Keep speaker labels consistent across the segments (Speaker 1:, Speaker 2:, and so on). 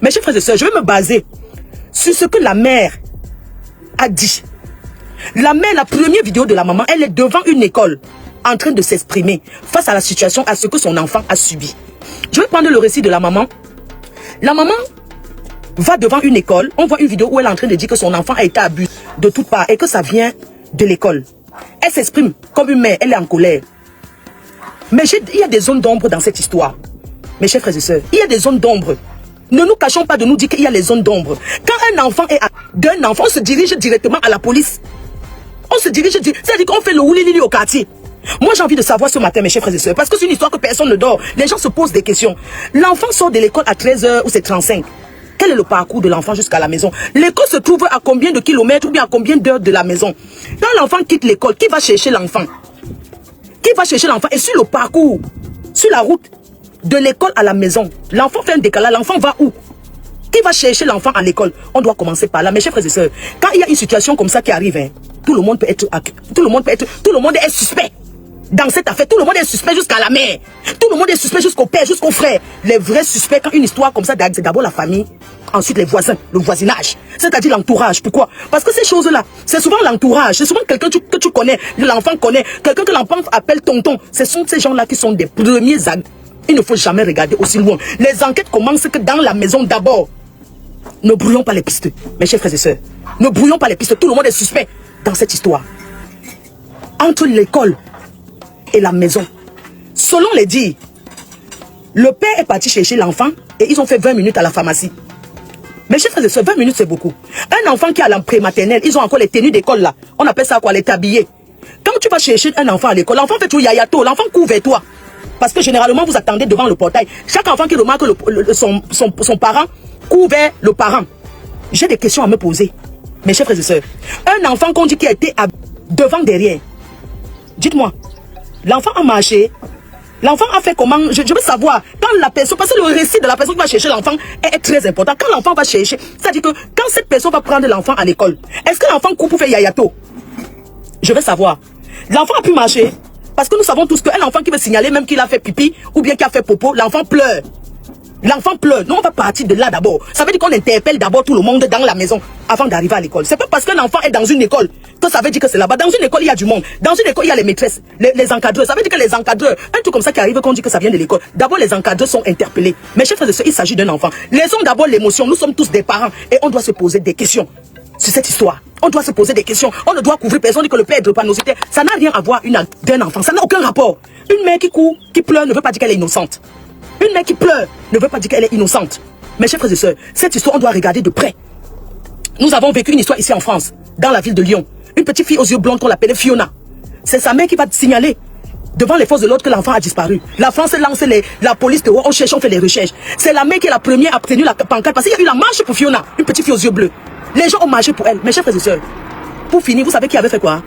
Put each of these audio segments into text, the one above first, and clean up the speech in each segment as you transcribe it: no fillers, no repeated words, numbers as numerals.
Speaker 1: Mes chers frères et sœurs, je vais me baser sur ce que la mère a dit. La mère, la première vidéo de la maman, elle est devant une école en train de s'exprimer face à la situation, à ce que son enfant a subi. Je vais prendre le récit de la maman. La maman va devant une école. On voit une vidéo où elle est en train de dire que son enfant a été abusé de toutes parts et que ça vient de l'école. Elle s'exprime comme une mère, elle est en colère. Mais il y a des zones d'ombre dans cette histoire. Mes chers frères et sœurs, il y a des zones d'ombre. Ne nous cachons pas de nous dire qu'il y a les zones d'ombre. Quand un enfant est d'un enfant, on se dirige directement à la police. On se dirige, c'est-à-dire qu'on fait le oulili au quartier. Moi, j'ai envie de savoir ce matin, mes chers frères et sœurs, parce que c'est une histoire que personne ne dort. Les gens se posent des questions. L'enfant sort de l'école à 13h ou c'est 35. Quel est le parcours de l'enfant jusqu'à la maison? L'école se trouve à combien de kilomètres ou bien à combien d'heures de la maison? Quand l'enfant quitte l'école, qui va chercher l'enfant? Qui va chercher l'enfant? Et sur le parcours, sur la route de l'école à la maison, l'enfant fait un décalage, l'enfant va où? Qui va chercher l'enfant à l'école? On doit commencer par là. Mes chers frères et sœurs, quand il y a une situation comme ça qui arrive, hein, tout le monde est suspect. Dans cette affaire, tout le monde est suspect jusqu'à la mère. Tout le monde est suspect jusqu'au père, jusqu'au frère. Les vrais suspects, quand une histoire comme ça, c'est d'abord la famille, ensuite les voisins, le voisinage. C'est-à-dire l'entourage. Pourquoi? Parce que ces choses-là, c'est souvent l'entourage. C'est souvent quelqu'un que tu connais, l'enfant connaît, quelqu'un que l'enfant appelle tonton. Ce sont ces gens-là qui sont des premiers actes. Il ne faut jamais regarder aussi loin. Les enquêtes commencent que dans la maison d'abord. Ne brouillons pas les pistes, mes chers frères et sœurs. Ne brouillons pas les pistes. Tout le monde est suspect dans cette histoire. Entre l'école et la maison, selon les dires, le père est parti chercher l'enfant et ils ont fait 20 minutes à la pharmacie. Mes chers frères et sœurs, 20 minutes c'est beaucoup. Un enfant qui est à la prématernelle, ils ont encore les tenues d'école là. On appelle ça quoi, les tabliers. Quand tu vas chercher un enfant à l'école, l'enfant fait tout yayato, l'enfant court vers toi. Parce que généralement vous attendez devant le portail. Chaque enfant qui remarque son parent court vers le parent. J'ai des questions à me poser. Mes chers frères et sœurs, un enfant qu'on dit qui a été devant derrière. Dites-moi. L'enfant a marché. L'enfant a fait comment? Je veux savoir. Quand la personne, parce que le récit de la personne qui va chercher l'enfant est très important. Quand l'enfant va chercher, c'est-à-dire que quand cette personne va prendre l'enfant à l'école, est-ce que l'enfant court pour faire yayato? Je veux savoir. L'enfant a pu marcher. Parce que nous savons tous qu'un enfant qui veut signaler même qu'il a fait pipi ou bien qu'il a fait popo, l'enfant pleure. L'enfant pleure. Nous, on va partir de là d'abord. Ça veut dire qu'on interpelle d'abord tout le monde dans la maison avant d'arriver à l'école. C'est pas parce qu'un enfant est dans une école que ça veut dire que c'est là-bas. Dans une école, il y a du monde. Dans une école, il y a les maîtresses, les encadreurs. Ça veut dire que les encadreurs, un truc comme ça qui arrive qu'on dit que ça vient de l'école. D'abord, les encadreurs sont interpellés. Mais chers frères et sœurs, il s'agit d'un enfant. Laissons d'abord l'émotion. Nous sommes tous des parents et on doit se poser des questions sur cette histoire. On doit se poser des questions. On ne doit couvrir personne. On dit que le père est drépanocytaire. Ça n'a rien à voir d'un enfant. Ça n'a aucun rapport. Une mère qui court, qui pleure ne veut pas dire qu'elle est innocente. Une mère qui pleure ne veut pas dire qu'elle est innocente. Mes chers frères et sœurs, cette histoire, on doit regarder de près. Nous avons vécu une histoire ici en France, dans la ville de Lyon. Une petite fille aux yeux blonds qu'on l'appelait Fiona. C'est sa mère qui va signaler devant les forces de l'ordre que l'enfant a disparu. La France lance la police de on cherche, on fait les recherches. C'est la mère qui est la première à tenir la pancarte parce qu'il y a eu la marche pour Fiona, une petite fille aux yeux bleus. Les gens ont marché pour elle. Mes chers frères et sœurs, pour finir, vous savez qui avait fait quoi?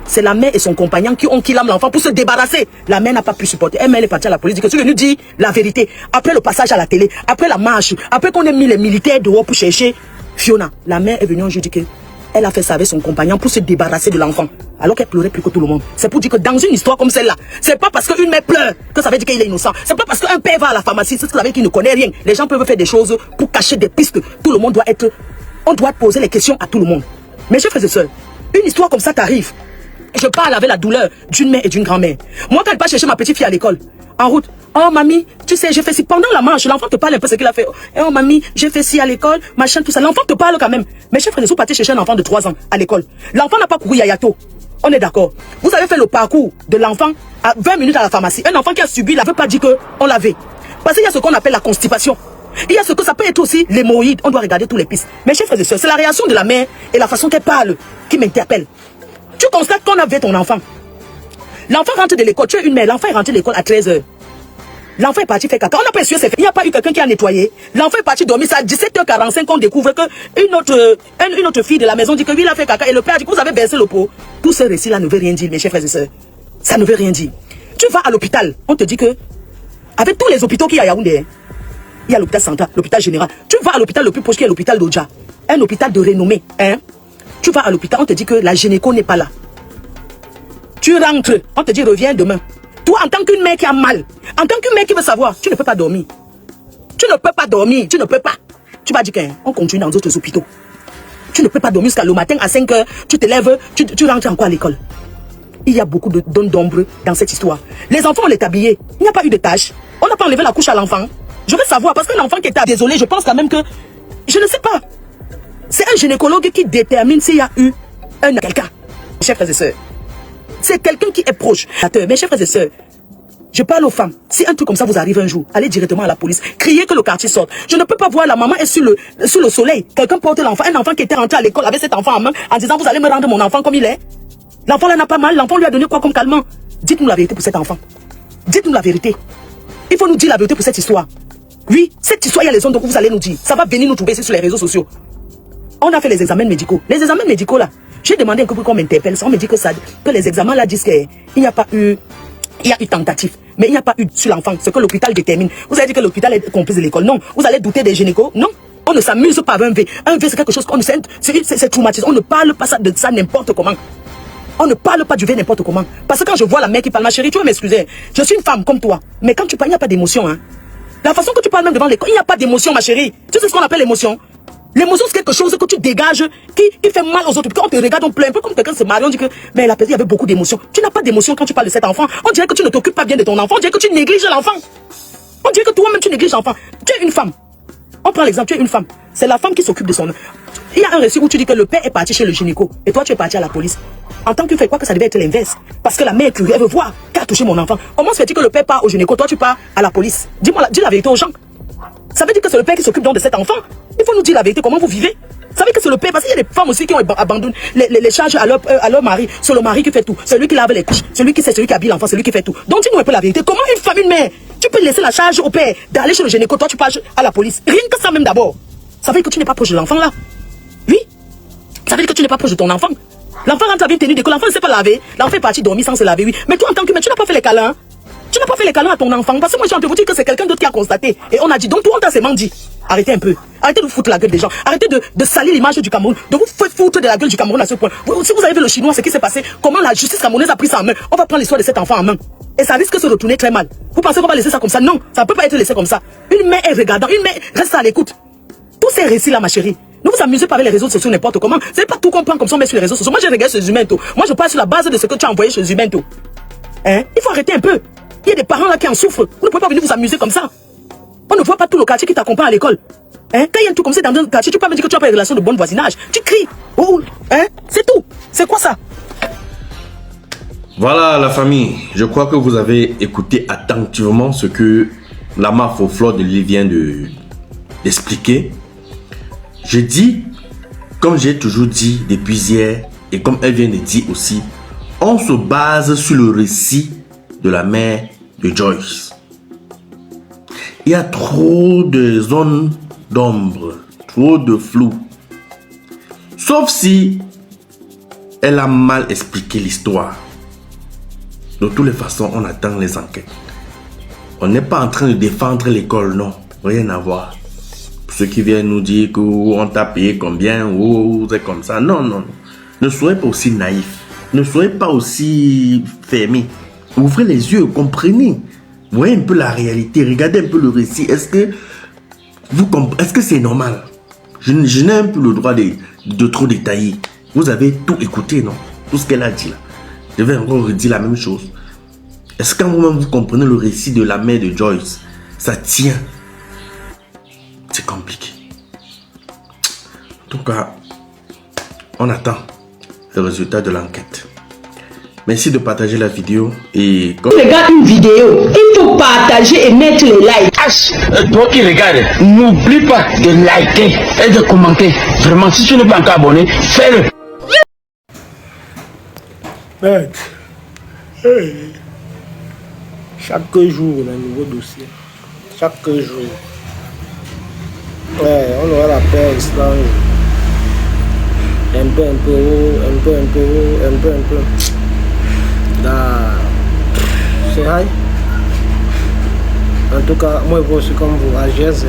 Speaker 1: C'est la mère et son compagnon qui ont killé l'enfant pour se débarrasser. La mère n'a pas pu supporter. Elle est partie à la police. Que tu nous dis la vérité. Après le passage à la télé, après la marche, après qu'on ait mis les militaires dehors pour chercher Fiona, la mère est venue en judiquer. Elle a fait ça avec son compagnon pour se débarrasser de l'enfant. Alors qu'elle pleurait plus que tout le monde. C'est pour dire que dans une histoire comme celle-là, c'est pas parce qu'une mère pleure que ça veut dire qu'il est innocent. C'est pas parce qu'un père va à la pharmacie, c'est ce que ça veut dire qu'il ne connaît rien. Les gens peuvent faire des choses pour cacher des pistes. Tout le monde doit être... On doit poser les questions à tout le monde. Mes chers frères et sœurs, une histoire comme ça t'arrive. Je parle avec la douleur d'une mère et d'une grand-mère. Moi, quand elle va chercher ma petite fille à l'école, en route, oh mamie, tu sais, j'ai fait ci. Pendant la marche, l'enfant te parle un peu ce qu'il a fait. Oh mamie, j'ai fait ci à l'école, machin, tout ça. L'enfant te parle quand même. Mes chers frères et sœurs, partez chercher un enfant de 3 ans à l'école. L'enfant n'a pas couru yayato. On est d'accord. Vous avez fait le parcours de l'enfant à 20 minutes à la pharmacie. Un enfant qui a subi, il ne veut pas dire qu'on l'avait. Parce qu'il y a ce qu'on appelle la constipation. Il y a ce que ça peut être aussi l'hémorroïde. On doit regarder tous les pistes. Mes chers frères et sœurs, c'est la réaction de la mère et la façon qu'elle parle qui m'interpelle. Tu constates qu'on avait ton enfant. L'enfant rentre de l'école. Tu es une mère. L'enfant est rentré de l'école à 13h. L'enfant est parti faire caca. On n'a pas su c'est fait. Il n'y a pas eu quelqu'un qui a nettoyé. L'enfant est parti dormir. C'est à 17h45 qu'on découvre que une autre fille de la maison dit que lui il a fait caca. Et le père dit que vous avez baissé le pot. Tout ce récit-là ne veut rien dire, mes chers frères et sœurs. Ça ne veut rien dire. Tu vas à l'hôpital. On te dit que, avec tous les hôpitaux qu'il y a à Yaoundé, il y a l'hôpital central, l'hôpital général. Tu vas à l'hôpital le plus proche qui est l'hôpital d'Oja. Un hôpital de renommée. Hein? Tu vas à l'hôpital, on te dit que la gynéco n'est pas là. Tu rentres, on te dit reviens demain. Toi, en tant qu'une mère qui a mal, en tant qu'une mère qui veut savoir, tu ne peux pas dormir. Tu ne peux pas dormir, tu ne peux pas. tu vas dire qu'on continue dans d'autres hôpitaux. Tu ne peux pas dormir jusqu'à le matin à 5 heures, tu te lèves, tu rentres encore à l'école. Il y a beaucoup de zones d'ombre dans cette histoire. Les enfants, on les habillés. Il n'y a pas eu de tâches. On n'a pas enlevé la couche à l'enfant. Je veux savoir, parce que l'enfant qui était désolé, je pense quand même que... Je ne sais pas. C'est un gynécologue qui détermine s'il y a eu quelqu'un. Mes chers frères et sœurs. C'est quelqu'un qui est proche. Mes chers frères et sœurs, je parle aux femmes. Si un truc comme ça vous arrive un jour, allez directement à la police. Criez que le quartier sorte. Je ne peux pas voir la maman est sur le soleil. Quelqu'un porte l'enfant. Un enfant qui était rentré à l'école avec cet enfant en main en disant vous allez me rendre mon enfant comme il est. L'enfant là n'a pas mal. L'enfant lui a donné quoi comme calmant? Dites-nous la vérité pour cet enfant. Dites-nous la vérité. Il faut nous dire la vérité pour cette histoire. Oui, cette histoire, il y a les zones où vous allez nous dire. Ça va venir nous trouver sur les réseaux sociaux. On a fait les examens médicaux. Les examens médicaux là, j'ai demandé un peu pourquoi on m'interpelle. On me dit que les examens là disent qu'il n'y a pas eu... Il y a eu tentative, mais il n'y a pas eu sur l'enfant. Ce que l'hôpital détermine. Vous allez dire que l'hôpital est complice de l'école. Non. Vous allez douter des gynécos. Non. On ne s'amuse pas avec un V. Un V, c'est quelque chose qu'on ne sait. C'est traumatisant. On ne parle pas de ça n'importe comment. On ne parle pas du V n'importe comment. Parce que quand je vois la mère qui parle, ma chérie, tu vas m'excuser. Je suis une femme comme toi. Mais quand tu parles, il n'y a pas d'émotion. Hein. La façon que tu parles même devant l'école, il n'y a pas d'émotion, ma chérie. Tu sais ce qu'on appelle l'émotion? L'émotion, c'est quelque chose que tu dégages, qui fait mal aux autres. Quand on te regarde, on pleure un peu comme quelqu'un se marie, on dit que, mais la personne, il y avait beaucoup d'émotion. Tu n'as pas d'émotion quand tu parles de cet enfant. On dirait que tu ne t'occupes pas bien de ton enfant. On dirait que tu négliges l'enfant. On dirait que toi-même, tu négliges l'enfant. Tu es une femme. On prend l'exemple, tu es une femme. C'est la femme qui s'occupe de son... Il y a un récit où tu dis que le père est parti chez le gynéco. Et toi, tu es parti à la police. En tant que fait quoi que ça devait être l'inverse. Parce que la mère est curieuse, elle veut voir qui a touché mon enfant. Comment se fait-il que le père part au gynéco, toi tu pars à la police? Dis-moi, dis la vérité aux gens. Ça veut dire que c'est le père qui s'occupe donc de cet enfant. Il faut nous dire la vérité, comment vous vivez. Ça veut dire que c'est le père, parce qu'il y a des femmes aussi qui ont abandonné les charges à leur mari. C'est le mari qui fait tout. C'est lui qui lave les couches. C'est lui qui habille l'enfant, c'est lui qui fait tout. Donc dis-nous un peu la vérité. Comment une femme, une mère, tu peux laisser la charge au père d'aller chez le gynéco, toi tu pars à la police. Rien que ça même d'abord. Ça veut dire que tu n'es pas proche de l'enfant là. Oui. Ça veut dire que tu n'es pas proche de ton enfant. L'enfant rentre avec une tenue d'école, l'enfant ne sait pas laver. L'enfant est parti dormir sans se laver, oui. Mais toi en tant que mère, tu n'as pas fait les câlins. Tu n'as pas fait les câlins à ton enfant. Parce que moi j'ai envie de vous dire que c'est quelqu'un d'autre qui a constaté. Et on a dit, donc tout le monde a seulement dit. Arrêtez un peu. Arrêtez de vous foutre la gueule des gens. Arrêtez de salir l'image du Cameroun. De vous foutre de la gueule du Cameroun à ce point. Si vous avez vu le chinois, ce qui s'est passé, comment la justice camerounaise a pris ça en main. On va prendre l'histoire de cet enfant en main. Et ça risque de se retourner très mal. Vous pensez qu'on va laisser ça comme ça? Non, ça ne peut pas être laissé comme ça. Une mère est regardant, une mère reste à l'écoute. Tous ces récits là, ma chérie. Ne vous amusez pas avec les réseaux sociaux n'importe comment. C'est pas tout comprendre comme ça on met sur les réseaux sociaux. Moi je regarde chez Humain tout. Moi je parle sur la base de ce que tu as envoyé chez Humain tout. Hein? Il faut arrêter un peu. Il y a des parents là qui en souffrent. Vous ne pouvez pas venir vous amuser comme ça. On ne voit pas tout le quartier qui t'accompagne à l'école. Hein? Quand il y a un truc comme ça dans un quartier, tu peux pas me dire que tu n'as pas une relation de bon voisinage. Tu cries. Oh, hein? C'est tout. C'est quoi ça?
Speaker 2: Voilà la famille. Je crois que vous avez écouté attentivement ce que la Faux-Fleur de Lille vient d'expliquer. Je dis, comme j'ai toujours dit depuis hier, et comme elle vient de dire aussi, on se base sur le récit de la mère de Joyce. Il y a trop de zones d'ombre, trop de flou. Sauf si elle a mal expliqué l'histoire. De toutes les façons, on attend les enquêtes. On n'est pas en train de défendre l'école, non. Rien à voir. Ceux qui viennent nous dire qu'on t'a payé combien, ou c'est comme ça. Non, non, non. Ne soyez pas aussi naïfs. Ne soyez pas aussi fermés. Ouvrez les yeux, comprenez. Voyez un peu la réalité. Regardez un peu le récit. Est-ce que c'est normal? Je n'ai un peu le droit de trop détailler. Vous avez tout écouté, non? Tout ce qu'elle a dit là. Je vais encore redire la même chose. Est-ce que quand vous-même vous comprenez le récit de la mère de Joyce, ça tient? C'est compliqué. En tout cas, on attend le résultat de l'enquête. Merci de partager la vidéo et...
Speaker 3: Regarde une vidéo, il faut partager et mettre les likes.
Speaker 4: Toi qui regardes, n'oublie pas de liker et de commenter. Vraiment, si tu n'es pas encore abonné, fais-le.
Speaker 5: Mec, hey. Chaque jour, on a un nouveau dossier. Chaque jour. Ouais, on aura la paix étrange. Un peu, un peu. Là, c'est high. En tout cas, moi, je suis comme vous, à GS.